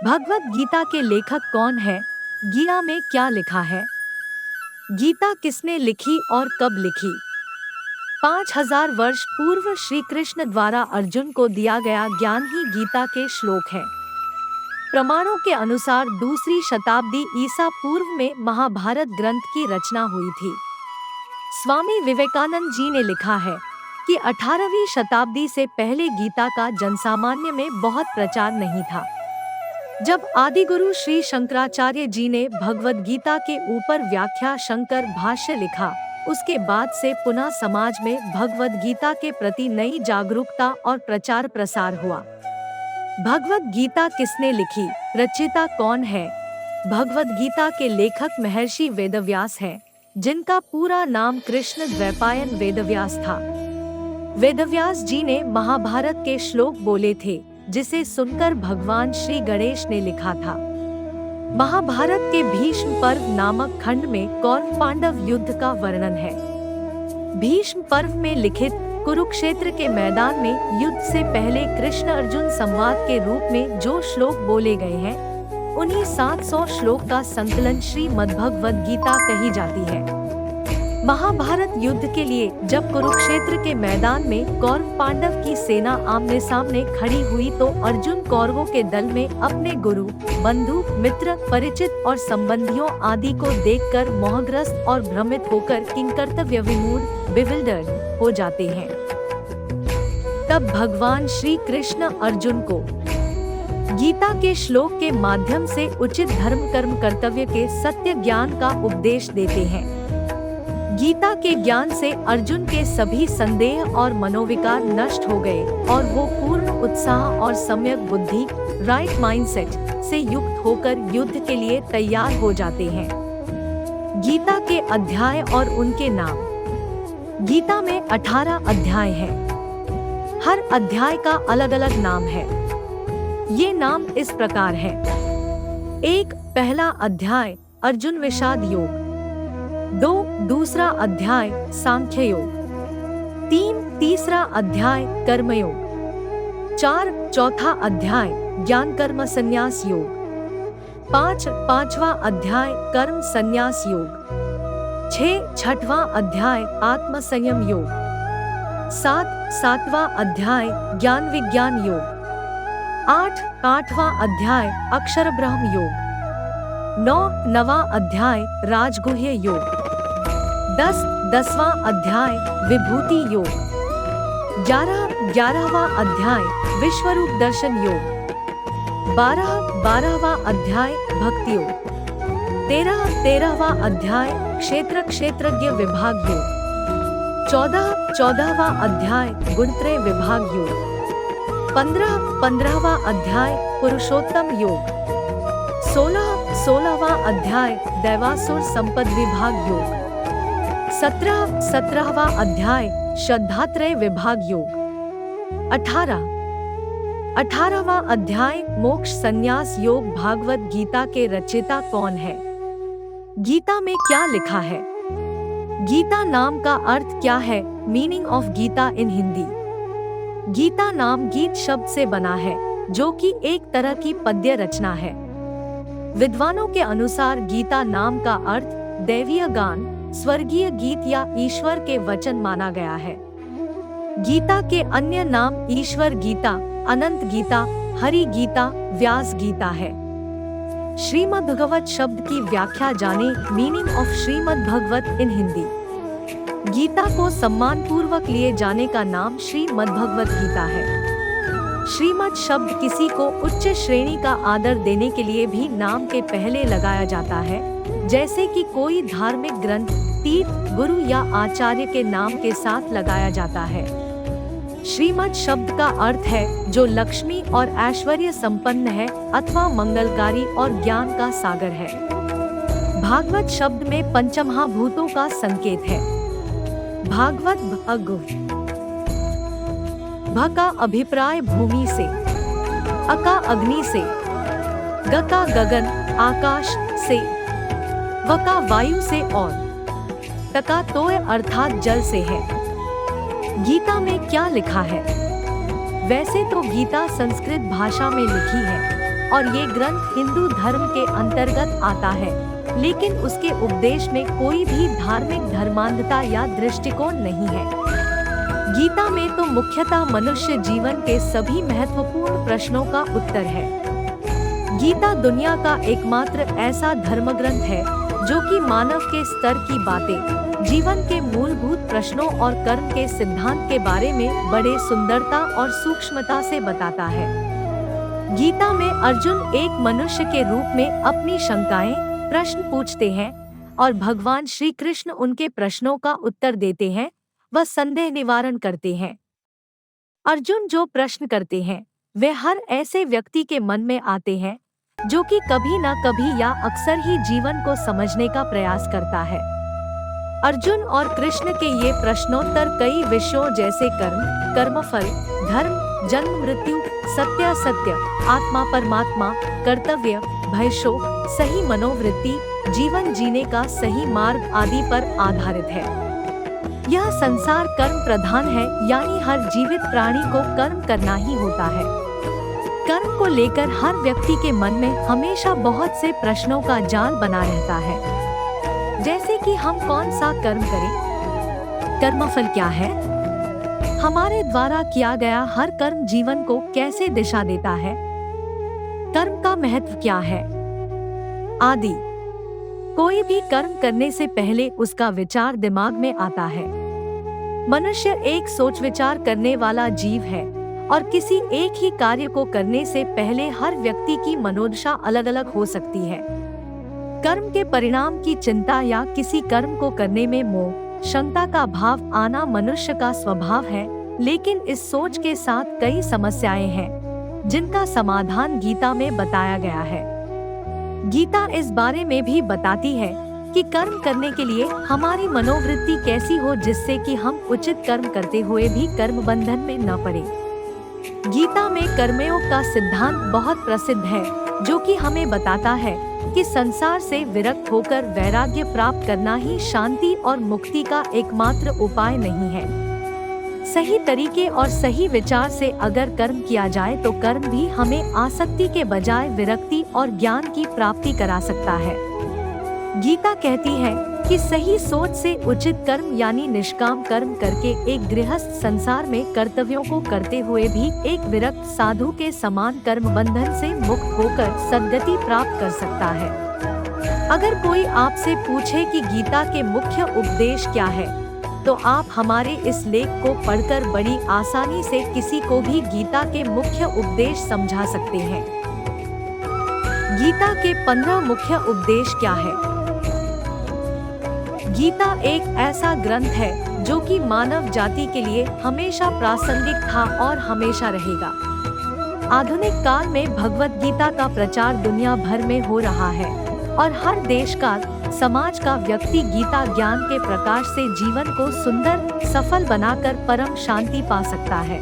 भगवत गीता के लेखक कौन है? गीता में क्या लिखा है? गीता किसने लिखी और कब लिखी? 5000 वर्ष पूर्व श्री कृष्ण द्वारा अर्जुन को दिया गया ज्ञान ही गीता के श्लोक है। प्रमाणों के अनुसार दूसरी शताब्दी ईसा पूर्व में महाभारत ग्रंथ की रचना हुई थी। स्वामी विवेकानंद जी ने लिखा है कि 18वीं शताब्दी से पहले गीता का जनसामान्य में बहुत प्रचार नहीं था। जब आदिगुरु श्री शंकराचार्य जी ने भगवद गीता के ऊपर व्याख्या शंकर भाष्य लिखा, उसके बाद से पुनः समाज में भगवद गीता के प्रति नई जागरूकता और प्रचार प्रसार हुआ। भगवद गीता किसने लिखी? रचयिता कौन है? भगवद गीता के लेखक महर्षि वेदव्यास हैं, जिनका पूरा नाम कृष्ण द्वैपायन वेदव्यास था। वेदव्यास जी ने महाभारत के श्लोक बोले थे, जिसे सुनकर भगवान श्री गणेश ने लिखा था। महाभारत के भीष्म पर्व नामक खंड में कौरव पांडव युद्ध का वर्णन है। भीष्म पर्व में लिखित कुरुक्षेत्र के मैदान में युद्ध से पहले कृष्ण अर्जुन संवाद के रूप में जो श्लोक बोले गए हैं, उन्हीं 700 श्लोक का संकलन श्रीमद्भगवद गीता कही जाती है। महाभारत युद्ध के लिए जब कुरुक्षेत्र के मैदान में कौरव पांडव की सेना आमने सामने खड़ी हुई तो अर्जुन कौरवों के दल में अपने गुरु, बंधु, मित्र, परिचित और संबंधियों आदि को देखकर मोहग्रस्त और भ्रमित होकर किंकर्तव्य विमूढ़ बिविल्डर्ड हो जाते हैं। तब भगवान श्री कृष्ण अर्जुन को गीता के श्लोक के माध्यम से उचित धर्म कर्म कर्तव्य के सत्य ज्ञान का उपदेश देते हैं। गीता के ज्ञान से अर्जुन के सभी संदेह और मनोविकार नष्ट हो गए और वो पूर्ण उत्साह और सम्यक बुद्धि, राइट माइंडसेट से युक्त होकर युद्ध के लिए तैयार हो जाते हैं। गीता के अध्याय और उनके नाम। गीता में 18 अध्याय हैं। हर अध्याय का अलग अलग नाम है। ये नाम इस प्रकार है। 1. पहला अध्याय अर्जुन विषाद योग। 2. दूसरा अध्याय सांख्य योग। 3. तीसरा अध्याय कर्मयोग। 4. चौथा अध्याय ज्ञान कर्म संन्यास योग। 5. पांचवा अध्याय कर्म संन्यास योग। 6. छठवां अध्याय आत्म संयम योग। 7. सातवां अध्याय ज्ञान विज्ञान योग। 8. आठवां अध्याय अक्षर ब्रह्म योग। 9. नवां अध्याय राजगुह्य योग। 10. 10वां अध्याय विभूति योग। 11. 11वां अध्याय विश्वरूप दर्शन योग। 12. 12वां अध्याय भक्ति योग। 13. 13वां अध्याय क्षेत्र क्षेत्रज्ञ विभाग योग। 14. 14वां अध्याय गुणत्रय विभाग योग। 15. 15वां अध्याय पुरुषोत्तम योग। 16. 16वां अध्याय दैवासुर संपद विभाग योग। 17. 17वां अध्याय श्रद्धात्रय विभाग योग। 18. 18वां अध्याय मोक्ष संन्यास योग। भागवत गीता के रचयिता कौन है? गीता में क्या लिखा है? गीता नाम का अर्थ क्या है? मीनिंग ऑफ गीता इन हिंदी। गीता नाम गीत शब्द से बना है, जो कि एक तरह की पद्य रचना है। विद्वानों के अनुसार गीता नाम का अर्थ दैवीय गान, स्वर्गीय गीत या ईश्वर के वचन माना गया है। गीता के अन्य नाम ईश्वर गीता, अनंत गीता, हरि गीता, व्यास गीता है। श्रीमद्भगवत शब्द की व्याख्या जाने। मीनिंग ऑफ श्रीमद्भगवत इन हिंदी। गीता को सम्मान पूर्वक लिए जाने का नाम श्रीमद्भगवत गीता है। श्रीमद् शब्द किसी को उच्च श्रेणी का आदर देने के लिए भी नाम के पहले लगाया जाता है, जैसे कि कोई धार्मिक ग्रंथ, तीर्थ, गुरु या आचार्य के नाम के साथ लगाया जाता है। श्रीमद् शब्द का अर्थ है जो लक्ष्मी और ऐश्वर्य संपन्न है अथवा मंगलकारी और ज्ञान का सागर है। भागवत शब्द में पंचमहाभूतों का संकेत है। भागवत भग का अभिप्राय भूमि से, अका अग्नि से, गका गगन आकाश से, वका वायु से और तका तोय अर्थात जल से है। गीता में क्या लिखा है? वैसे तो गीता संस्कृत भाषा में लिखी है, और ये ग्रंथ हिंदू धर्म के अंतर्गत आता है, लेकिन उसके उपदेश में कोई भी धार्मिक धर्मांधता या दृष्टिकोण नहीं है। गीता में तो मुख्यतः मनुष्य जीवन के सभी महत्वपूर्ण प्रश्नों का उत्तर है। गीता दुनिया का एकमात्र ऐसा धर्मग्रंथ है जो कि मानव के स्तर की बातें, जीवन के मूलभूत प्रश्नों और कर्म के सिद्धांत के बारे में बड़े सुंदरता और सूक्ष्मता से बताता है। गीता में अर्जुन एक मनुष्य के रूप में अपनी शंकाएं, प्रश्न पूछते हैं और भगवान श्री कृष्ण उनके प्रश्नों का उत्तर देते हैं, वह संदेह निवारण करते हैं। अर्जुन जो प्रश्न करते हैं वे हर ऐसे व्यक्ति के मन में आते हैं जो कि कभी न कभी या अक्सर ही जीवन को समझने का प्रयास करता है। अर्जुन और कृष्ण के ये प्रश्नोत्तर कई विषयों जैसे कर्म, कर्मफल, धर्म, जन्म मृत्यु, सत्य असत्य, आत्मा परमात्मा, कर्तव्य, भय शोक, सही मनोवृत्ति, जीवन जीने का सही मार्ग आदि पर आधारित है। यह संसार कर्म प्रधान है, यानी हर जीवित प्राणी को कर्म करना ही होता है। कर्म को लेकर हर व्यक्ति के मन में हमेशा बहुत से प्रश्नों का जाल बना रहता है, जैसे कि हम कौन सा कर्म करें, कर्मफल क्या है, हमारे द्वारा किया गया हर कर्म जीवन को कैसे दिशा देता है, कर्म का महत्व क्या है आदि। कोई भी कर्म करने से पहले उसका विचार दिमाग में आता है। मनुष्य एक सोच विचार करने वाला जीव है और किसी एक ही कार्य को करने से पहले हर व्यक्ति की मनोदशा अलग अलग हो सकती है। कर्म के परिणाम की चिंता या किसी कर्म को करने में मोह, शंका का भाव आना मनुष्य का स्वभाव है, लेकिन इस सोच के साथ कई समस्याएं हैं जिनका समाधान गीता में बताया गया है। गीता इस बारे में भी बताती है कि कर्म करने के लिए हमारी मनोवृत्ति कैसी हो जिससे कि हम उचित कर्म करते हुए भी कर्म बंधन में न पड़े। गीता में कर्मयोग का सिद्धांत बहुत प्रसिद्ध है, जो कि हमें बताता है कि संसार से विरक्त होकर वैराग्य प्राप्त करना ही शांति और मुक्ति का एकमात्र उपाय नहीं है। सही तरीके और सही विचार से अगर कर्म किया जाए तो कर्म भी हमें आसक्ति के बजाय विरक्ति और ज्ञान की प्राप्ति करा सकता है। गीता कहती है कि सही सोच से उचित कर्म यानी निष्काम कर्म करके एक गृहस्थ संसार में कर्तव्यों को करते हुए भी एक विरक्त साधु के समान कर्म बंधन से मुक्त होकर सद्गति प्राप्त कर सकता है। अगर कोई आपसे पूछे कि गीता के मुख्य उपदेश क्या है, तो आप हमारे इस लेख को पढ़कर बड़ी आसानी से किसी को भी गीता के मुख्य उपदेश समझा सकते हैं। गीता के 15 मुख्य उपदेश क्या है? गीता एक ऐसा ग्रंथ है जो कि मानव जाति के लिए हमेशा प्रासंगिक था और हमेशा रहेगा। आधुनिक काल में भगवत गीता का प्रचार दुनिया भर में हो रहा है और हर देश का समाज का व्यक्ति गीता ज्ञान के प्रकाश से जीवन को सुंदर, सफल बनाकर परम शांति पा सकता है।